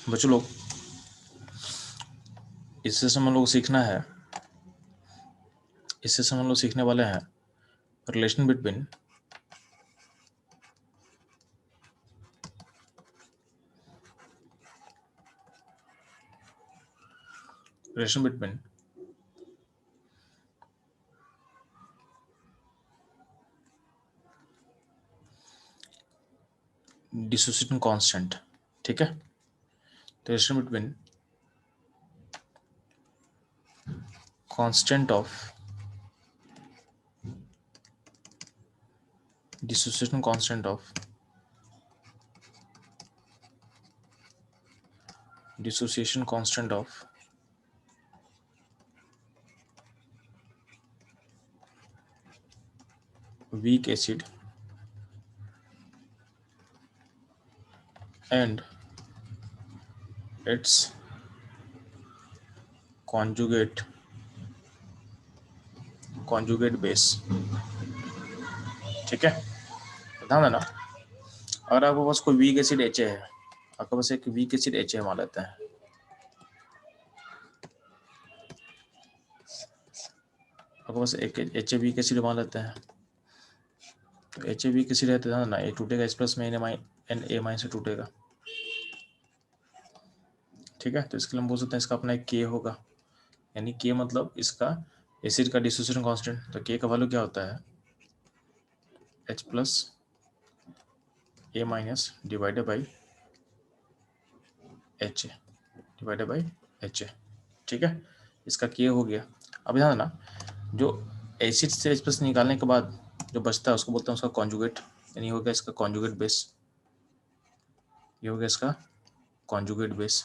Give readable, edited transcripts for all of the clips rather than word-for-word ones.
बच्चों लोग इस सेशन में लोग सीखना है, इस सेशन में लोग सीखने वाले हैं रिलेशन बिटवीन डिसोसिएशन कांस्टेंट। ठीक है, तो relation between constant of dissociation constant of weak acid and its conjugate base। ठीक है, ध्यान देना, अगर आपके पास कोई वीक एसिड एच है, आपके पास एक वीक एसिड एच मान लेते हैं, आपके पास एक एच वीक एसिड मान लेते हैं, तो एच वीक एसिड है तो ध्यान देना, ए टूटेगा इस प्लस में एन ए माइन से टूटेगा। ठीक है, तो इसके लिए हम बोल सकते हैं इसका अपना एक के होगा, यानी के मतलब इसका एसिड का डिसोसिएशन कांस्टेंट। तो के का वैल्यू क्या होता है, H plus A minus divided by H divided by H. ठीक है, इसका के हो गया। अब ध्यान देना, जो एसिड से एच प्लस निकालने के बाद जो बचता है उसको बोलते हैं उसका कॉन्जुगेट, यानी हो गया इसका कॉन्जुगेट बेस, ये हो गया इसका कॉन्जुगेट बेस।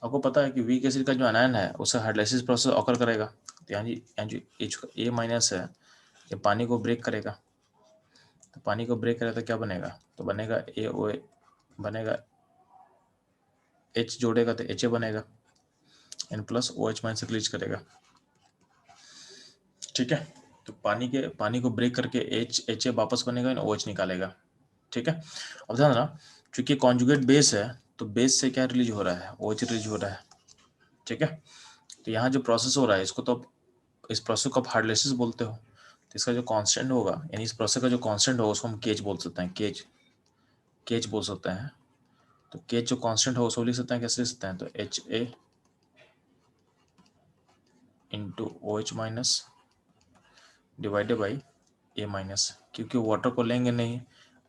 आपको पता है कि वीक एसिड का जो आयन है उसका हाइड्रोलाइसिस प्रोसेस ऑकर करेगा, तो यानी जो एच ए माइनस है ये पानी को ब्रेक करेगा, तो पानी को ब्रेक करेगा तो क्या बनेगा, तो बनेगा ए ओ बनेगा, एच जोड़ेगा तो एच ए बनेगा, N plus O H minus से रिलीज करेगा। ठीक है, तो पानी को ब्रेक करके एच ए वापस बनेगा, ओ एच निकालेगा। ठीक है, अब ध्यान देना, चूंकि कॉन्जुगेट बेस है तो बेस से क्या रिलीज हो रहा है, ओ एच रिलीज हो रहा है। ठीक है, तो यहाँ जो प्रोसेस हो रहा है इसको तो इस प्रोसेस को आप हाइड्रोलाइसिस बोलते हो, तो इसका जो कांस्टेंट होगा, यानी इस प्रोसेस का जो कांस्टेंट होगा उसको हम केज बोल सकते हैं, केज बोल सकते हैं। तो केज जो कांस्टेंट हो उसको लिख सकते हैं, कैसे लिख सकते हैं, तो H A into O H minus divided by A minus, क्योंकि वाटर को लेंगे नहीं,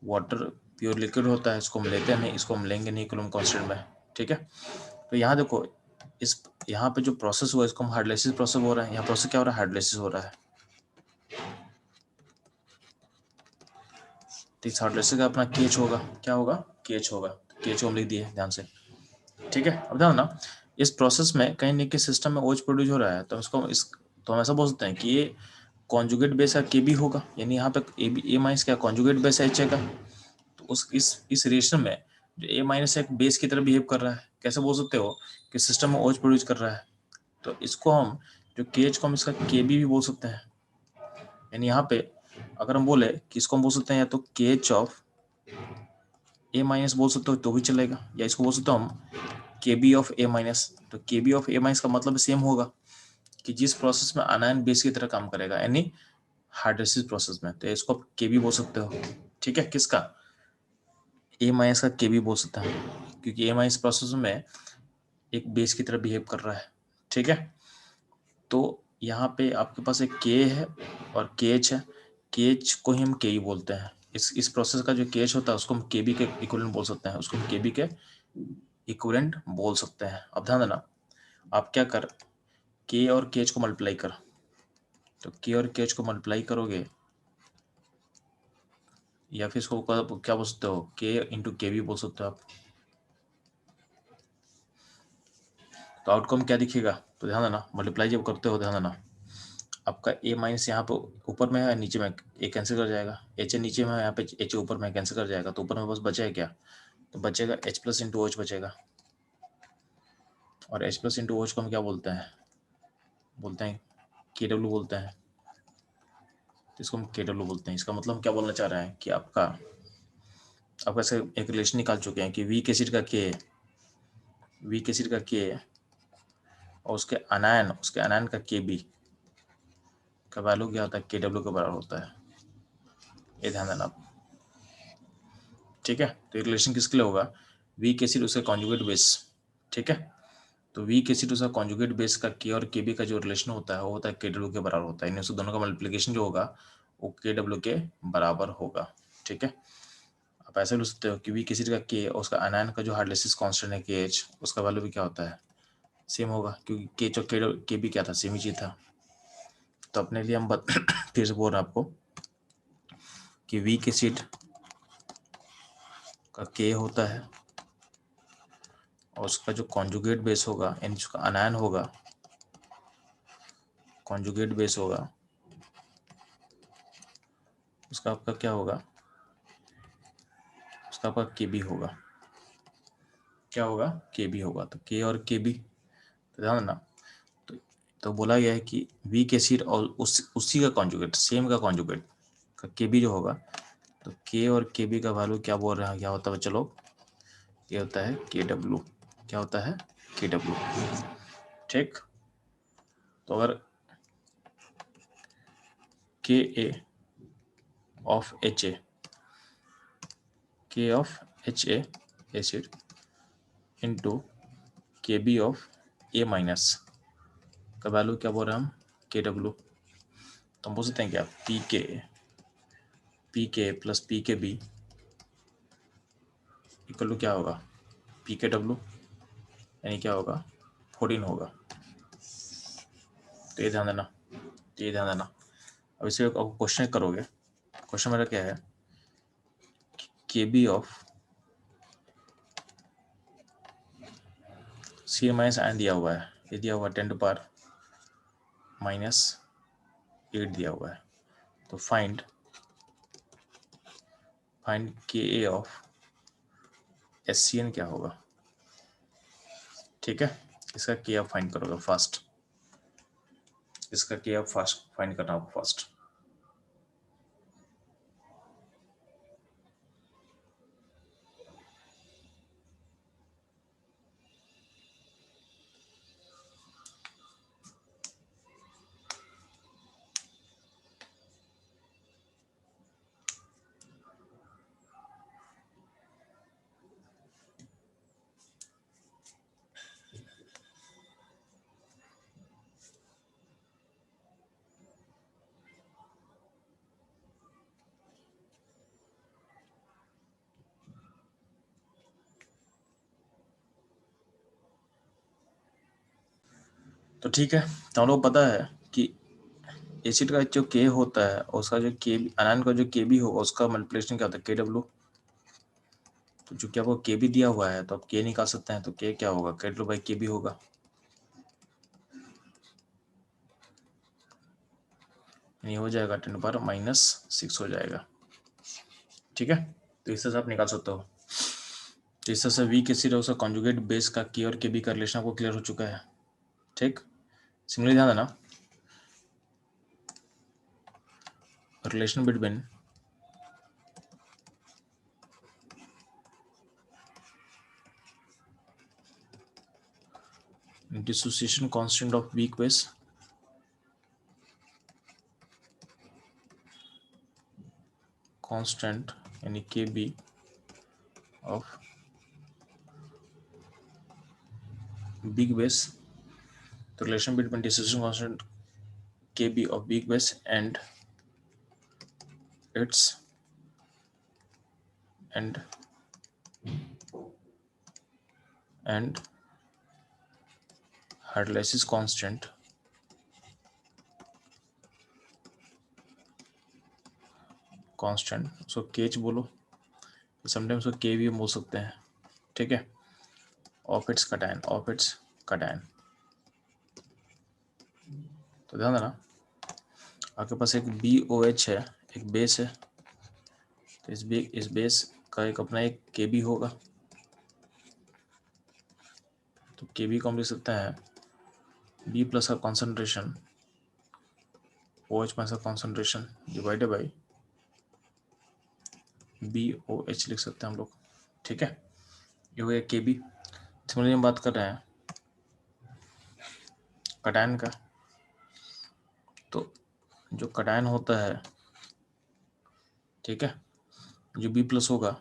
वाटर प्योर लिक्विड होता है, इसको हम लेते नहीं, इसको हम लेंगे नहीं कूलम्ब कांस्टेंट में। ठीक है, तो यहाँ देखो, इस यहाँ पे जो प्रोसेस हुआ इसको हम हाइड्रोलाइसिस प्रोसेस हो रहा है, यहाँ प्रोसेस क्या हो रहा है, हाइड्रोलाइसिस हो रहा है। तो इस हाइड्रोलाइसिस का अपना केच होगा, क्या होगा, केच होगा, केच को हम लिख दिए ध्यान से। ठीक है, अब ध्यान ना, इस प्रोसेस में कहीं ना कहीं सिस्टम में ओएच प्रोड्यूस हो रहा है, तो इसको इस तो हम ऐसा बोल सकते हैं कि ये कॉन्जुगेट बेस का के बी होगा, यानी यहाँ पे ए माइनस क्या कॉन्जुगेट बेस है एच का, तो उस इस रिएक्शन में जो ए माइनस एक बेस की तरह बिहेव कर रहा है, कैसे बोल सकते हो कि सिस्टम में ओएच प्रोड्यूस कर रहा है, तो इसको हम जो के एच को हम इसका के बी भी बोल सकते हैं। यानी यहाँ पे अगर हम बोले कि इसको हम बोल सकते हैं या तो के एच ऑफ ए माइनस बोल सकते हो तो भी चलेगा, या इसको बोल सकते हो हम के बी ऑफ ए माइनस। तो के बी ऑफ ए माइनस का मतलब सेम होगा कि जिस प्रोसेस में अनायन बेस की तरह काम करेगा, यानी हाइड्रोलिसिस प्रोसेस में, तो इसको आप के बी बोल सकते हो। ठीक है, किसका, ए माइनस का के बी बोल सकते हैं, क्योंकि ए माइनस प्रोसेस में एक बेस की तरह बिहेव कर रहा है। ठीक है, तो यहाँ पे आपके पास एक के है और के एच है, के एच को ही हम के ई बोलते हैं, इस प्रोसेस का जो के एच होता है उसको हम के बी के इक्विवेलेंट बोल सकते हैं, उसको हम के बी के इक्विवेलेंट बोल सकते हैं। अब ध्यान देना, आप क्या कर, के और के एच को मल्टीप्लाई कर, तो के और के एच को मल्टीप्लाई करोगे, या फिर इसको क्या बोल सकते हो, के इंटू के भी बोल सकते हो आप, तो आउटकम क्या दिखेगा, तो ध्यान देना, मल्टीप्लाई जब करते हो ध्यान देना, आपका ए माइनस यहाँ पे ऊपर में है, नीचे में ए कैंसिल कर जाएगा, एच नीचे में है, यहाँ पे एच ऊपर में कैंसिल कर जाएगा, तो ऊपर में बस बचेगा क्या, तो बचेगा एच प्लस इंटू ओच बचेगा, और एच प्लस इंटू ओच को हम क्या बोलते हैं, बोलते हैं के डब्ल्यू बोलते हैं, तो इसको हम के डब्ल्यू बोलते हैं। इसका मतलब हम क्या बोलना चाह रहे हैं कि आपका अब ऐसे एक रिलेशन निकाल चुके हैं कि वीक एसिड का के, वीक एसिड का के और उसके अनायन का के बी का वैल्यू क्या होता है, के डब्ल्यू के बराबर होता है। ये ध्यान देना आप, ठीक है। तो ये रिलेशन किसके लिए होगा, वीक एसिड उसका कॉन्जुगेट बेस, ठीक है। तो वीक एसिड उसका कॉन्जुगेट बेस का के और के बी का जो रिलेशन होता है वो होता है के डब्ल्यू के बराबर होता है। इन दोनों का मल्टीप्लिकेशन जो होगा वो के डब्ल्यू के बराबर होगा, ठीक है। आप ऐसे बोल सकते हो कि वीक एसिड का के और उसका अनायन का जो हाइड्रोलिसिस कांस्टेंट है के एच, उसका वैल्यू भी क्या होता है, सेम होगा, क्योंकि के एच और के बी क्या था, सेम ही चीज था। तो अपने लिए हम फिर से बोल रहे हैं आपको कि वीक एसिड का के होता है और उसका जो कॉन्जुगेट बेस होगा यानी उसका अनायन होगा, कॉन्जुगेट बेस होगा, उसका आपका क्या होगा, उसका आपका के बी होगा। क्या होगा, के बी होगा। तो के और के बी, तो ध्यान देना, तो बोला गया है कि वीक एसिड और उसी का कॉन्जुगेट, सेम का कॉन्जुगेट का के बी जो होगा, तो के और के बी का वैल्यू क्या बोल रहे हैं, क्या होता है बच्चे लोग, ये होता है के डब्ल्यू। क्या होता है, के डब्ल्यू, ठीक। तो अगर के ए ऑफ एच ए, के of H A acid into के बी ऑफ ए माइनस का वैल्यू क्या बोल रहे हैं हम, के डब्ल्यू। तो हम बोल सकते हैं क्या, पी के प्लस पी के बी इक्वल टू क्या होगा, पी के डब्ल्यू, यानी क्या होगा, 14 होगा। तो ये ध्यान देना, तो ये ध्यान देना। अब इसे आप क्वेश्चन करोगे, क्वेश्चन मेरा क्या है, K B of C minus ion दिया हुआ है, ये दिया हुआ है 10 टू पावर -8 दिया हुआ है। तो फाइंड के ए ऑफ एस सी एन क्या होगा, ठीक है। इसका के आप फाइंड करोगे फास्ट, इसका के आप फास्ट फाइंड करना होगा फास्ट। तो ठीक है, तो हम लोग पता है कि एसिड का जो के होता है और उसका जो के अनायन का जो के बी होगा उसका मल्टीप्लिकेशन क्या होता है, के डब्ल्यू। तो चूंकि आपको के बी दिया हुआ है तो आप के निकाल सकते हैं, तो के क्या होगा, के डब्ल्यू बाई के बी होगा, यानी हो जाएगा 10 पर -6 हो जाएगा, ठीक है। तो इससे से आप निकाल सकते हो। तो इससे से वीक एसिड और उसका कॉन्जुगेट बेस का के और के बी का रिलेशन आपको क्लियर हो चुका है, ठीक। सिमिलरली ध्यान देना, relation between dissociation constant of weak base constant यानी K B of big base, the relation between dissociation constant kb of big base and its and and hydrolysis constant उसको केच बोलो, समटाइम्स उसको के भी बोल सकते हैं, ठीक है। Of its cation. तो ध्यान देना, आपके पास एक BOH है, एक बेस है, तो इस बेस का एक अपना एक KB होगा। तो KB को हम लिख सकते हैं B प्लस का कॉन्सेंट्रेशन OH माइनस का कॉन्सेंट्रेशन डिवाइडेड बाई BOH लिख सकते हैं हम लोग, ठीक है। ये हो गया KB। सिमिलरली हम बात कर रहे हैं कटायन का, तो जो कटायन होता है, ठीक है, जो B+ होगा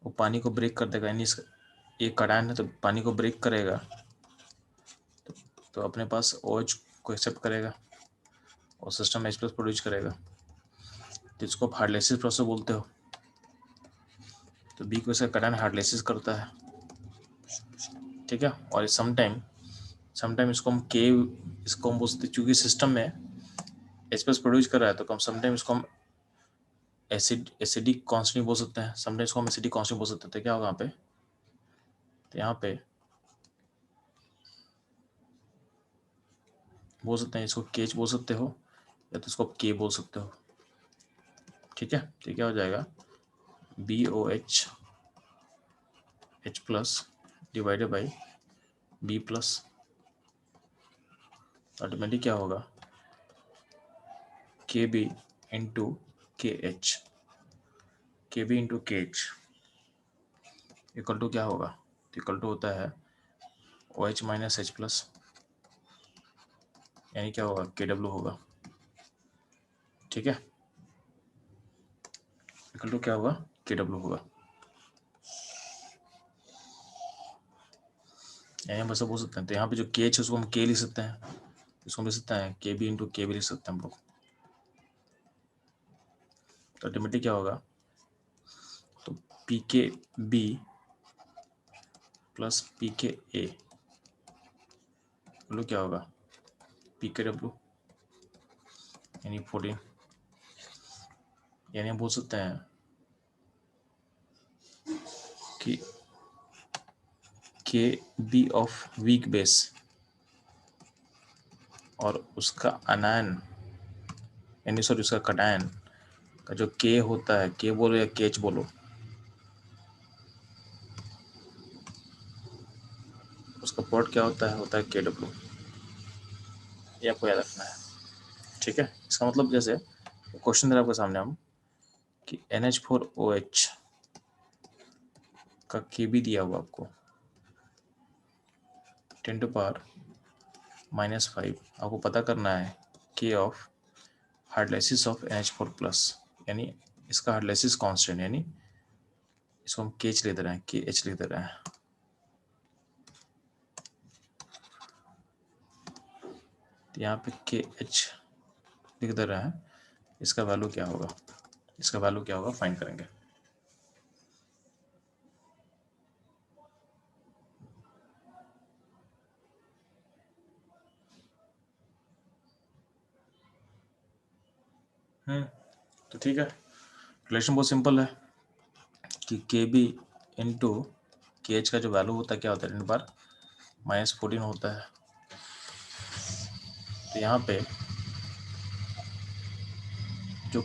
वो पानी को ब्रेक कर देगा, यानी ये कटायन है तो पानी को ब्रेक करेगा, तो अपने पास OH को एक्सेप्ट करेगा और सिस्टम H+ प्रोड्यूस करेगा, तो इसको आप हाइड्रोलाइसिस प्रोसेस बोलते हो। तो B को इसका कटायन हाइड्रोलाइसिस करता है, ठीक है। और समटाइम इसको हम बोल सकते, चूंकि सिस्टम में H+ प्रोड्यूस कर रहा है तो समटाइम इसको हम एसिडिक कॉन्स्टेंट बोल सकते हैं, समटाइम इसको हम एसिडिक कॉन्स्टेंट बोल सकते हैं। तो क्या होगा यहाँ पे, तो यहाँ पे बोल सकते हैं इसको KH बोल सकते हो या तो इसको K बोल सकते हो, ठीक है। तो क्या हो जाएगा, BOH H+ divided by B+, automatic क्या होगा, KB into KH, KB into KH equal to क्या होगा, इक्वल टू होता है OH माइनस H+, यानी क्या होगा, KW होगा, ठीक है। इक्वल टू क्या होगा, KW होगा, यानी हम ऐसा बोल सकते हैं। तो यहाँ पे जो KH है उसको हम K लिख सकते हैं, इसको लिख सकते हैं KB इंटू KB लिख सकते हैं हम लोग। तो अल्टीमेटली क्या होगा, तो PKB प्लस PKA क्या होगा, PKW यानी 14, यानी हम बोल सकते हैं कि KB ऑफ वीक बेस और उसका अनायन यानी सॉरी उसका कटायन का जो K होता है, K बोलो या KH बोलो, उसका प्रोडक्ट क्या होता है KW। ये आपको याद रखना है, ठीक है। इसका मतलब जैसे क्वेश्चन दे रहा है आपके सामने हम कि NH4OH का KB दिया हुआ आपको 10⁻⁻⁵, आपको पता करना है K of hydrolysis of NH4+, यानी इसका हाइड्रोलाइसिस कांस्टेंट, यानी इसको हम KH ले दे रहे हैं, KH ले दे रहे हैं। तो यहाँ पे KH लिख दे रहे हैं, इसका वैल्यू क्या होगा, फाइंड करेंगे। तो ठीक है, रिलेशन बहुत सिंपल है कि KB इंटू KH का जो वैल्यू होता है क्या होता है, 10⁻⁻14 होता है। तो यहाँ पे जो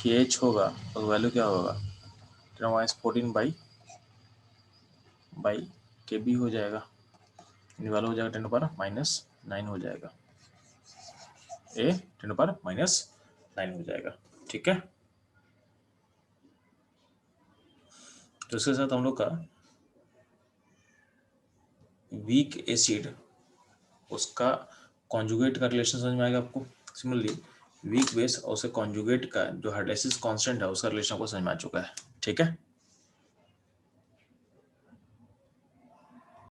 KH होगा तो वैल्यू क्या होगा, 10⁻14 बाई KB हो जाएगा, वैल्यू हो जाएगा 10⁻⁻9 हो जाएगा, 10⁻⁻9 हो जाएगा, ठीक है। तो इसके साथ हम लोग का वीक एसिड उसका कॉन्जुगेट का रिलेशन समझ में आएगा आपको। सिमिलरली वीक बेस और उसके कॉन्जुगेट का जो हाइड्रोलाइसिस कांस्टेंट है उसका रिलेशन आपको समझ में आ चुका है, ठीक है।